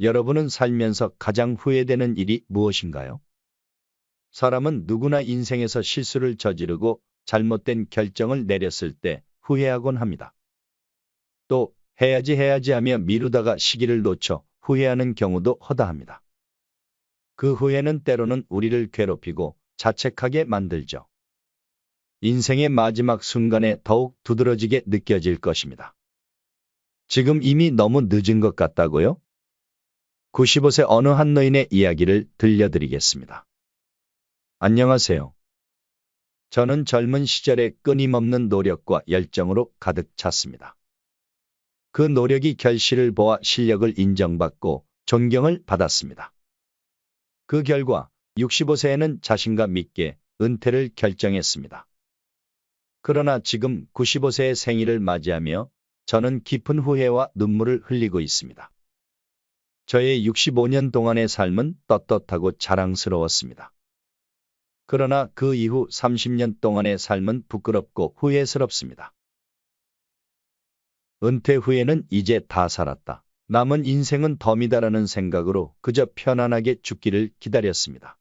여러분은 살면서 가장 후회되는 일이 무엇인가요? 사람은 누구나 인생에서 실수를 저지르고 잘못된 결정을 내렸을 때 후회하곤 합니다. 또 해야지 하며 미루다가 시기를 놓쳐 후회하는 경우도 허다합니다. 그 후회는 때로는 우리를 괴롭히고 자책하게 만들죠. 인생의 마지막 순간에 더욱 두드러지게 느껴질 것입니다. 지금 이미 너무 늦은 것 같다고요? 95세 어느 한 노인의 이야기를 들려드리겠습니다. 안녕하세요. 저는 젊은 시절에 끊임없는 노력과 열정으로 가득 찼습니다. 그 노력이 결실을 보아 실력을 인정받고 존경을 받았습니다. 그 결과 65세에는 자신감 있게 은퇴를 결정했습니다. 그러나 지금 95세의 생일을 맞이하며 저는 깊은 후회와 눈물을 흘리고 있습니다. 저의 65년 동안의 삶은 떳떳하고 자랑스러웠습니다. 그러나 그 이후 30년 동안의 삶은 부끄럽고 후회스럽습니다. 은퇴 후에는 이제 다 살았다. 남은 인생은 덤이다라는 생각으로 그저 편안하게 죽기를 기다렸습니다.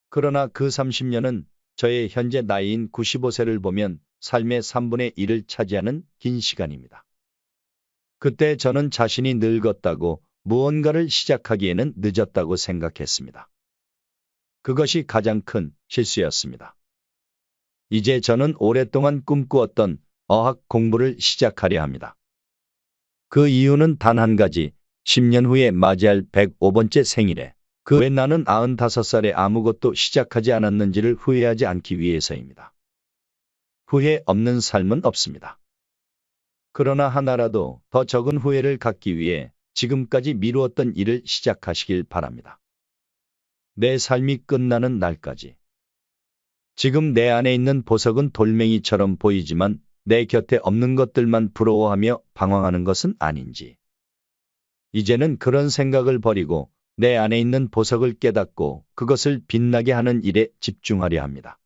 그러나 그 30년은 저의 현재 나이인 95세를 보면 삶의 3분의 1을 차지하는 긴 시간입니다. 그때 저는 자신이 늙었다고 무언가를 시작하기에는 늦었다고 생각했습니다. 그것이 가장 큰 실수였습니다. 이제 저는 오랫동안 꿈꾸었던 어학 공부를 시작하려 합니다. 그 이유는 단 한 가지, 10년 후에 맞이할 105번째 생일에 그 왜 나는 95살에 아무것도 시작하지 않았는지를 후회하지 않기 위해서입니다. 후회 없는 삶은 없습니다. 그러나 하나라도 더 적은 후회를 갖기 위해 지금까지 미루었던 일을 시작하시길 바랍니다. 내 삶이 끝나는 날까지. 지금 내 안에 있는 보석은 돌멩이처럼 보이지만 내 곁에 없는 것들만 부러워하며 방황하는 것은 아닌지. 이제는 그런 생각을 버리고 내 안에 있는 보석을 깨닫고 그것을 빛나게 하는 일에 집중하려 합니다.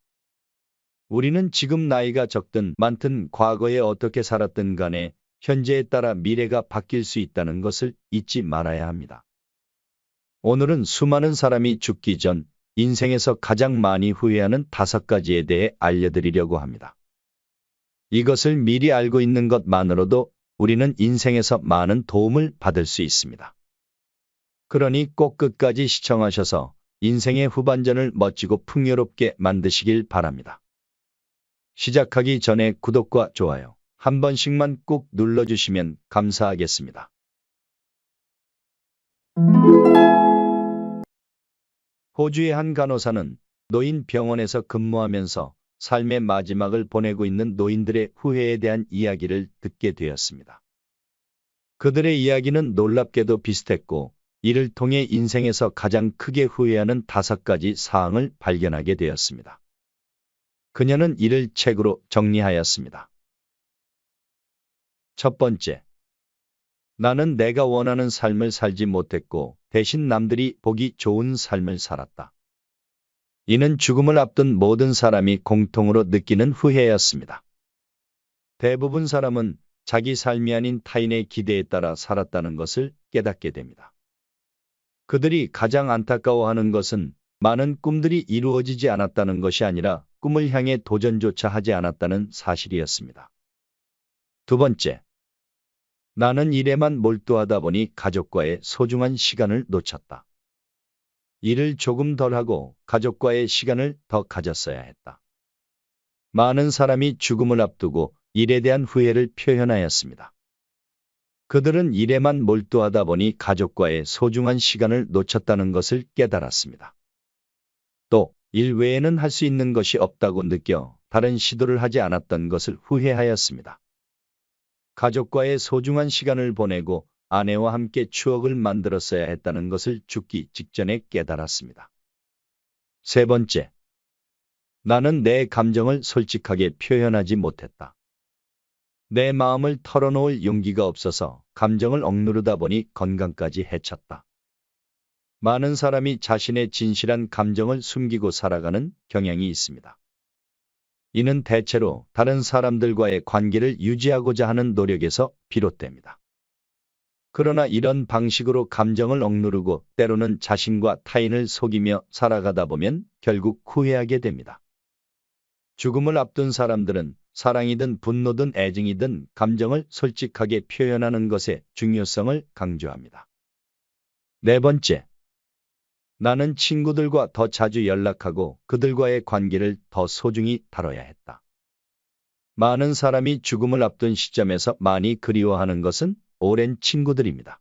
우리는 지금 나이가 적든 많든 과거에 어떻게 살았든 간에 현재에 따라 미래가 바뀔 수 있다는 것을 잊지 말아야 합니다. 오늘은 수많은 사람이 죽기 전 인생에서 가장 많이 후회하는 5가지에 대해 알려드리려고 합니다. 이것을 미리 알고 있는 것만으로도 우리는 인생에서 많은 도움을 받을 수 있습니다. 그러니 꼭 끝까지 시청하셔서 인생의 후반전을 멋지고 풍요롭게 만드시길 바랍니다. 시작하기 전에 구독과 좋아요 한 번씩만 꾹 눌러주시면 감사하겠습니다. 호주의 한 간호사는 노인 병원에서 근무하면서 삶의 마지막을 보내고 있는 노인들의 후회에 대한 이야기를 듣게 되었습니다. 그들의 이야기는 놀랍게도 비슷했고 이를 통해 인생에서 가장 크게 후회하는 5가지 사항을 발견하게 되었습니다. 그녀는 이를 책으로 정리하였습니다. 첫 번째, 나는 내가 원하는 삶을 살지 못했고 대신 남들이 보기 좋은 삶을 살았다. 이는 죽음을 앞둔 모든 사람이 공통으로 느끼는 후회였습니다. 대부분 사람은 자기 삶이 아닌 타인의 기대에 따라 살았다는 것을 깨닫게 됩니다. 그들이 가장 안타까워하는 것은 많은 꿈들이 이루어지지 않았다는 것이 아니라 꿈을 향해 도전조차 하지 않았다는 사실이었습니다. 두 번째, 나는 일에만 몰두하다 보니 가족과의 소중한 시간을 놓쳤다. 일을 조금 덜 하고 가족과의 시간을 더 가졌어야 했다. 많은 사람이 죽음을 앞두고 일에 대한 후회를 표현하였습니다. 그들은 일에만 몰두하다 보니 가족과의 소중한 시간을 놓쳤다는 것을 깨달았습니다. 또, 일 외에는 할 수 있는 것이 없다고 느껴 다른 시도를 하지 않았던 것을 후회하였습니다. 가족과의 소중한 시간을 보내고 아내와 함께 추억을 만들었어야 했다는 것을 죽기 직전에 깨달았습니다. 세 번째, 나는 내 감정을 솔직하게 표현하지 못했다. 내 마음을 털어놓을 용기가 없어서 감정을 억누르다 보니 건강까지 해쳤다. 많은 사람이 자신의 진실한 감정을 숨기고 살아가는 경향이 있습니다. 이는 대체로 다른 사람들과의 관계를 유지하고자 하는 노력에서 비롯됩니다. 그러나 이런 방식으로 감정을 억누르고 때로는 자신과 타인을 속이며 살아가다 보면 결국 후회하게 됩니다. 죽음을 앞둔 사람들은 사랑이든 분노든 애증이든 감정을 솔직하게 표현하는 것의 중요성을 강조합니다. 네 번째, 나는 친구들과 더 자주 연락하고 그들과의 관계를 더 소중히 다뤄야 했다. 많은 사람이 죽음을 앞둔 시점에서 많이 그리워하는 것은 오랜 친구들입니다.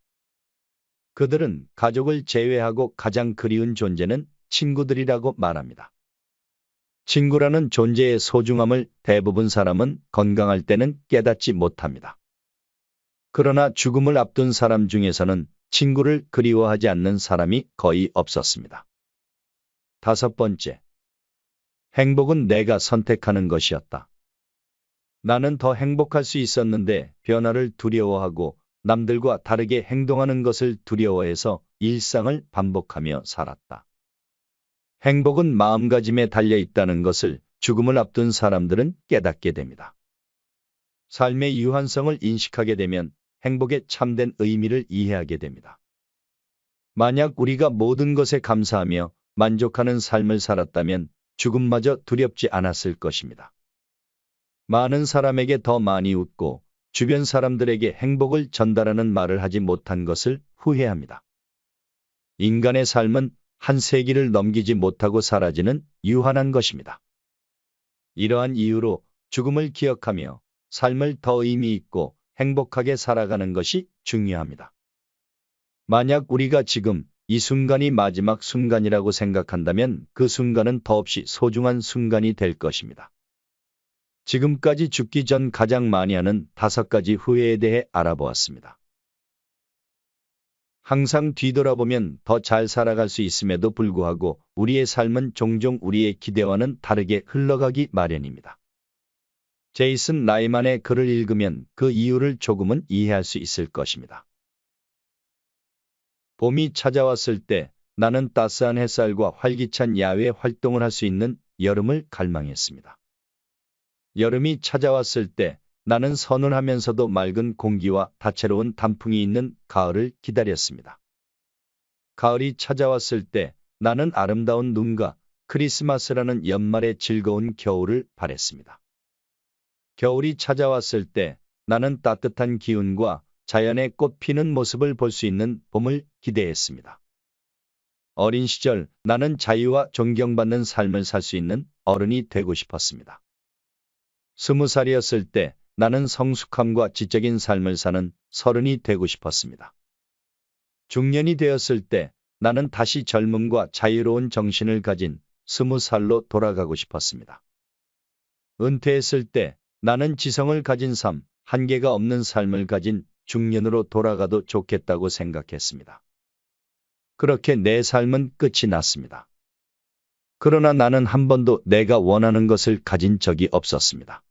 그들은 가족을 제외하고 가장 그리운 존재는 친구들이라고 말합니다. 친구라는 존재의 소중함을 대부분 사람은 건강할 때는 깨닫지 못합니다. 그러나 죽음을 앞둔 사람 중에서는 친구를 그리워하지 않는 사람이 거의 없었습니다. 다섯 번째, 행복은 내가 선택하는 것이었다. 나는 더 행복할 수 있었는데 변화를 두려워하고 남들과 다르게 행동하는 것을 두려워해서 일상을 반복하며 살았다. 행복은 마음가짐에 달려 있다는 것을 죽음을 앞둔 사람들은 깨닫게 됩니다. 삶의 유한성을 인식하게 되면 행복의 참된 의미를 이해하게 됩니다. 만약 우리가 모든 것에 감사하며 만족하는 삶을 살았다면 죽음마저 두렵지 않았을 것입니다. 많은 사람에게 더 많이 웃고 주변 사람들에게 행복을 전달하는 말을 하지 못한 것을 후회합니다. 인간의 삶은 한 세기를 넘기지 못하고 사라지는 유한한 것입니다. 이러한 이유로 죽음을 기억하며 삶을 더 의미 있고 행복하게 살아가는 것이 중요합니다. 만약 우리가 지금 이 순간이 마지막 순간이라고 생각한다면 그 순간은 더없이 소중한 순간이 될 것입니다. 지금까지 죽기 전 가장 많이 하는 5가지 후회에 대해 알아보았습니다. 항상 뒤돌아보면 더 잘 살아갈 수 있음에도 불구하고 우리의 삶은 종종 우리의 기대와는 다르게 흘러가기 마련입니다. 제이슨 라이만의 글을 읽으면 그 이유를 조금은 이해할 수 있을 것입니다. 봄이 찾아왔을 때 나는 따스한 햇살과 활기찬 야외 활동을 할 수 있는 여름을 갈망했습니다. 여름이 찾아왔을 때 나는 서늘하면서도 맑은 공기와 다채로운 단풍이 있는 가을을 기다렸습니다. 가을이 찾아왔을 때 나는 아름다운 눈과 크리스마스라는 연말의 즐거운 겨울을 바랬습니다. 겨울이 찾아왔을 때 나는 따뜻한 기운과 자연의 꽃 피는 모습을 볼 수 있는 봄을 기대했습니다. 어린 시절 나는 자유와 존경받는 삶을 살 수 있는 어른이 되고 싶었습니다. 20살이었을 때 나는 성숙함과 지적인 삶을 사는 서른이 되고 싶었습니다. 중년이 되었을 때 나는 다시 젊음과 자유로운 정신을 가진 20살로 돌아가고 싶었습니다. 은퇴했을 때 나는 지성을 가진 삶, 한계가 없는 삶을 가진 중년으로 돌아가도 좋겠다고 생각했습니다. 그렇게 내 삶은 끝이 났습니다. 그러나 나는 한 번도 내가 원하는 것을 가진 적이 없었습니다.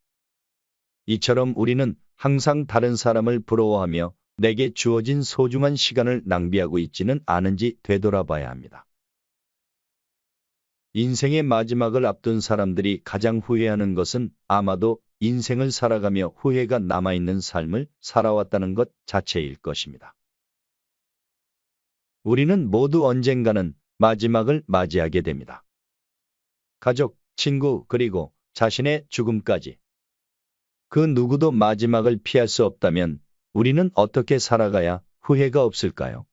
이처럼 우리는 항상 다른 사람을 부러워하며 내게 주어진 소중한 시간을 낭비하고 있지는 않은지 되돌아봐야 합니다. 인생의 마지막을 앞둔 사람들이 가장 후회하는 것은 아마도 인생을 살아가며 후회가 남아있는 삶을 살아왔다는 것 자체일 것입니다. 우리는 모두 언젠가는 마지막을 맞이하게 됩니다. 가족, 친구, 그리고 자신의 죽음까지. 그 누구도 마지막을 피할 수 없다면 우리는 어떻게 살아가야 후회가 없을까요?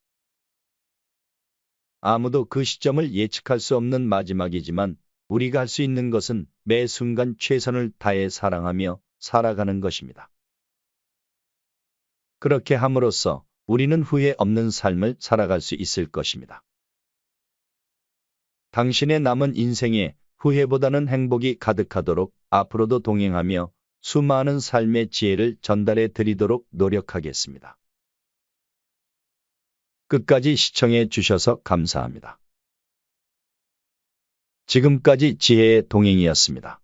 아무도 그 시점을 예측할 수 없는 마지막이지만 우리가 할 수 있는 것은 매 순간 최선을 다해 사랑하며 살아가는 것입니다. 그렇게 함으로써 우리는 후회 없는 삶을 살아갈 수 있을 것입니다. 당신의 남은 인생에 후회보다는 행복이 가득하도록 앞으로도 동행하며 수많은 삶의 지혜를 전달해 드리도록 노력하겠습니다. 끝까지 시청해 주셔서 감사합니다. 지금까지 지혜의 동행이었습니다.